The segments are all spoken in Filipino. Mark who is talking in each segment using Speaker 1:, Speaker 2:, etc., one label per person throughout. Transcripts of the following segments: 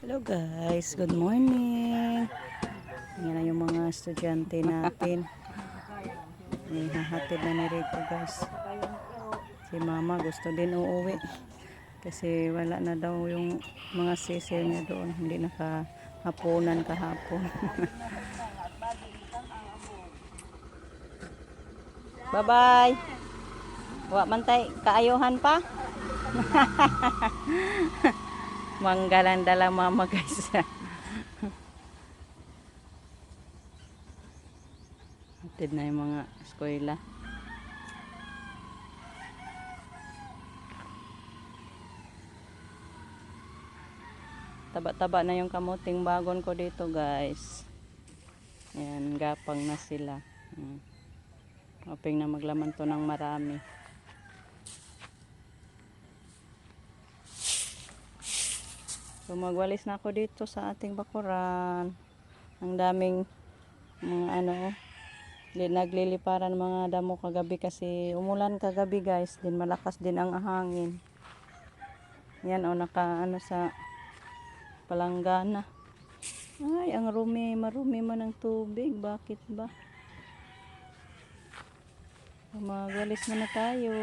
Speaker 1: Hello guys, good morning. Yan na yung mga estudyante natin. Hahatid na ni Rico guys. Si mama gusto din uuwi. Kasi wala na daw yung mga sisir niya doon. Hindi nakahaponan kahapon. Bye bye. Wa man tay kaayuhan pa. Manggalan dala mama guys. Hatid na yung mga eskwela. Taba-taba na yung kamuting bagon ko dito guys. Ayan, gapang na sila. Hoping na maglaman to ng marami. So magwalis na ako dito sa ating bakuran. Ang daming mga nagliliparan mga damo kagabi kasi umulan kagabi guys. Din malakas din ang hangin. Yan sa palanggana. Ay, ang marumi man ang tubig. Bakit ba? Magwalis na tayo.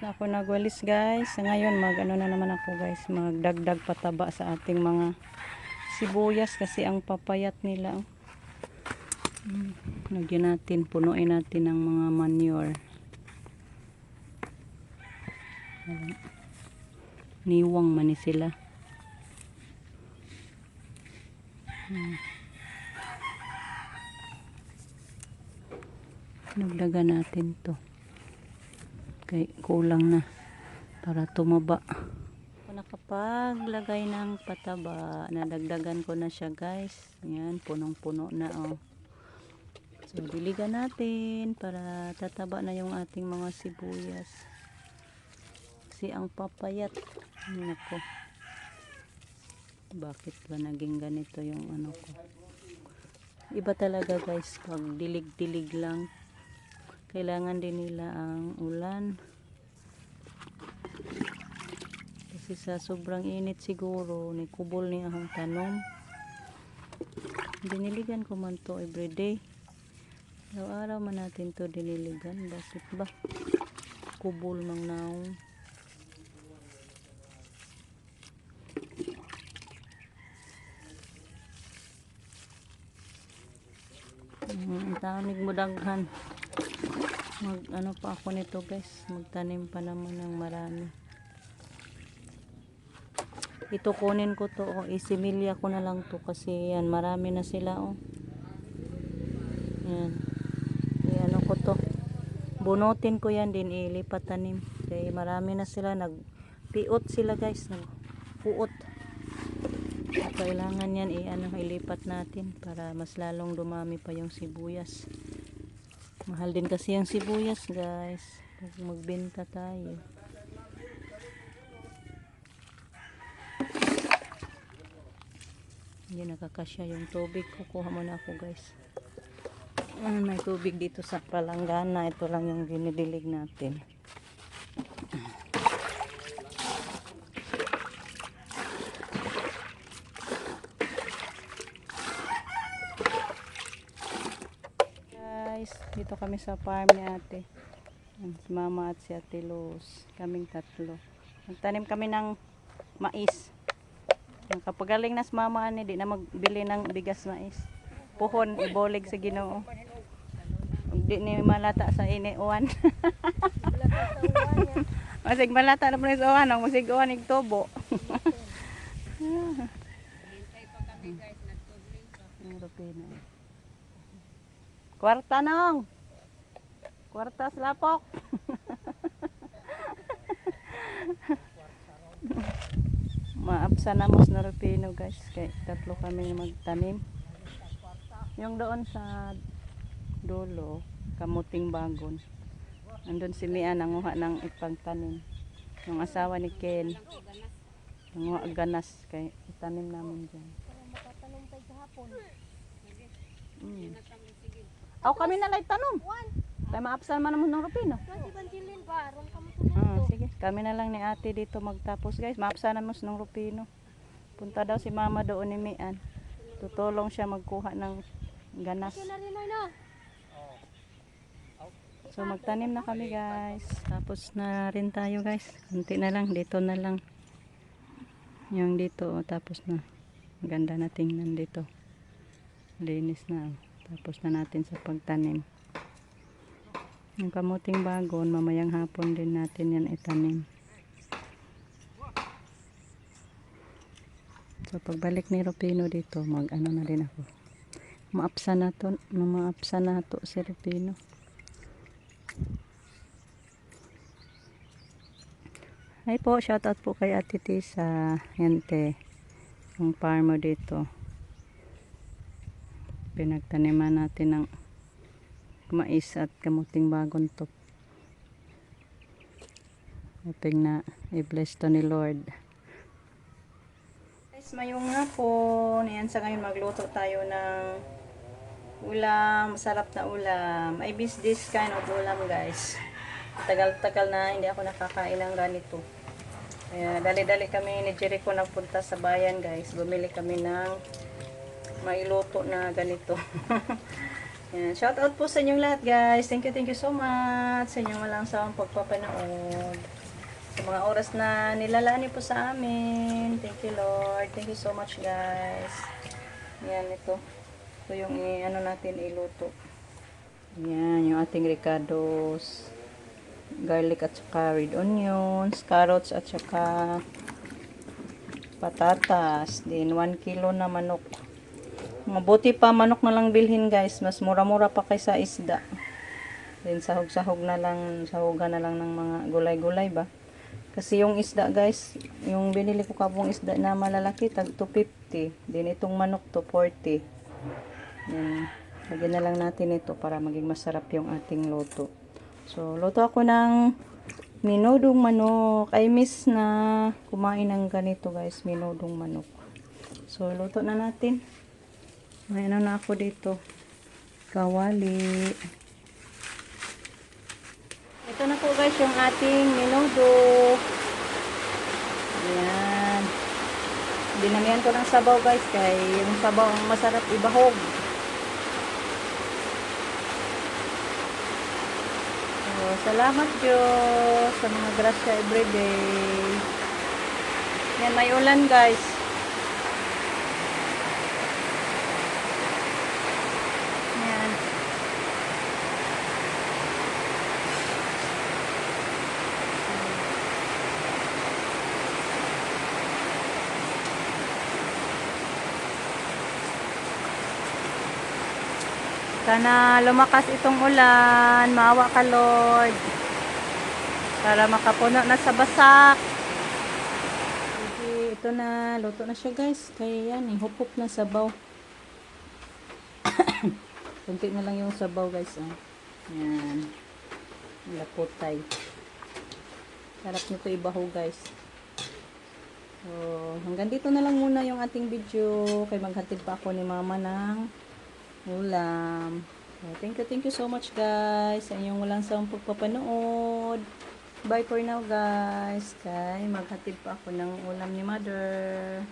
Speaker 1: Na ako nagwalis guys. Ngayon na naman ako guys, magdagdag pataba sa ating mga sibuyas kasi ang papayat nila. Lagyan natin, punuin natin ng mga manure. Niwang man sila. Nagdagan natin to. Okay, kulang na para tumaba. Nakapaglagay ng pataba, nadagdagan ko na siya guys. Yan, punong-puno na So diligan natin para tataba na yung ating mga sibuyas. Kasi ang papayat, nako. Bakit ba naging ganito yung ko? Iba talaga guys, pag dilig-dilig lang. Kailangan din nila ang ulan. Kasi sa sobrang init siguro, ni kubol ni akong tanom. Diniligan ko man to everyday. Araw-araw man natin to diniligan. Bakit ba? Kubol mang naong. Tanig mo daghan. Pa ako nito guys, magtanim pa naman ng marami. Ito kunin ko to, isimilya ko na lang to kasi yan, marami na sila yan. Ko to, bunutin ko yan din, ilipat tanim kaya marami na sila, nagpiot sila guys, nagpuot. Kailangan yan ilipat natin para mas lalong dumami pa yung sibuyas. Mahal din kasi yung sibuyas guys pag magbenta tayo. Hindi nakakasya yung tubig. Kukuha muna ako guys. May tubig dito sa palanggana. Ito lang yung dinidilig natin. Guys, dito kami sa farm ni ate. Si mama at si ate Luz. Kaming tatlo. Nagtanim kami ng mais. Kapag galing na si mama ani, di na magbili ng bigas mais. Puhon, ibolig sa Ginoo. Di ni malata sa iniuan. Masig malata na po sa uwan. Masig uwan igtubo. Kwarta nong. Kwarta sa lapok. Maapsa na mos na Rupino guys. Kaya tatlo kami magtanim. Yung doon sa dulo, kamuting bagon. Andun si Mia nanguha ng ipagtanim. Yung asawa ni Ken. Nanguha ganas. Kaya itanim namin dyan.
Speaker 2: Makatanong tayo sa hapon.
Speaker 1: Aw kami na lang tanom. Kaya maapsa man naman ng Rupino.
Speaker 2: Kasi bantilin pa, aron ka mo
Speaker 1: Sige, kami na lang ni ate dito magtapos guys. Maapsa na mos ng Rupino. Punta daw si mama doon ni Mian. Tutulong siya magkuha ng ganas. So magtanim na kami guys. Tapos na rin tayo guys. Kunti na lang, dito na lang. Yung dito, tapos na. Maganda na tingnan dito. Linis na. Tapos na natin sa pagtanim. Yung kamuting bagon, mamayang hapon din natin yan itanim. So pagbalik ni Rupino dito, mag-ano na rin ako. Maapsa na to si Rupino. Hi po, shoutout po kay Ate Tisa. Yante, yung farmer dito. Pinagtaniman natin ng mais at kamuting bagon to. Hoping na i-bless to ni Lord. Guys, mayong hapon. Ayan, sa ngayon magluto tayo ng ulam, masarap na ulam. I miss this kind of ulam guys. Tagal-tagal na hindi ako nakakain ng ganito. Kaya dali-dali kami ni Jericho nagpunta sa bayan guys. Bumili kami ng mailuto na ganito. Yan. Shout out po sa inyong lahat guys. Thank you so much sa inyong walang sawang pagpapanood. Sa mga oras na nilalaan niyo po sa amin. Thank you Lord. Thank you so much guys. Yan ito. Ito yung ano natin iluto. Yan yung ating ricados. Garlic at saka red onions, carrots at saka patatas. Then 1 kilo na manok. Mabuti pa manok na lang bilhin guys. Mas mura-mura pa kaysa isda. Then sahog-sahog na lang, sahogan na lang ng mga gulay-gulay ba. Kasi yung isda guys, yung binili ko kabong isda na malalaki, tag 250. Then itong manok to 40. Yan. Lagyan na lang natin ito para maging masarap yung ating luto. So, luto ako ng minudong manok. I miss na kumain ng ganito guys, minudong manok. So, luto na natin. May ano na ako dito. Kawali. Ito na po guys yung ating minudo. Ayan. Dinamihan ko ng sabaw guys, kaya yung sabaw ang masarap ibahog. Salamat Diyos sa mga grasya everyday. Yan, may ulan guys. Yan. Sana lumakas itong ulan. Maawa ka Lord. Para makapuno na sa basak. Okay, ito na. Luto na siya guys. Kaya yan, hupok na sabaw. Kunti na lang yung sabaw guys. Oh. Yan. Laputay. Sarap nito ibaho guys. So, hanggang dito na lang muna yung ating video. Kaya maghatid pa ako ni mama ng ulam. So, thank you so much guys sa inyong walang sawang pagpapanood. Bye for now guys. Kay maghatid pa ako ng ulam ni mother.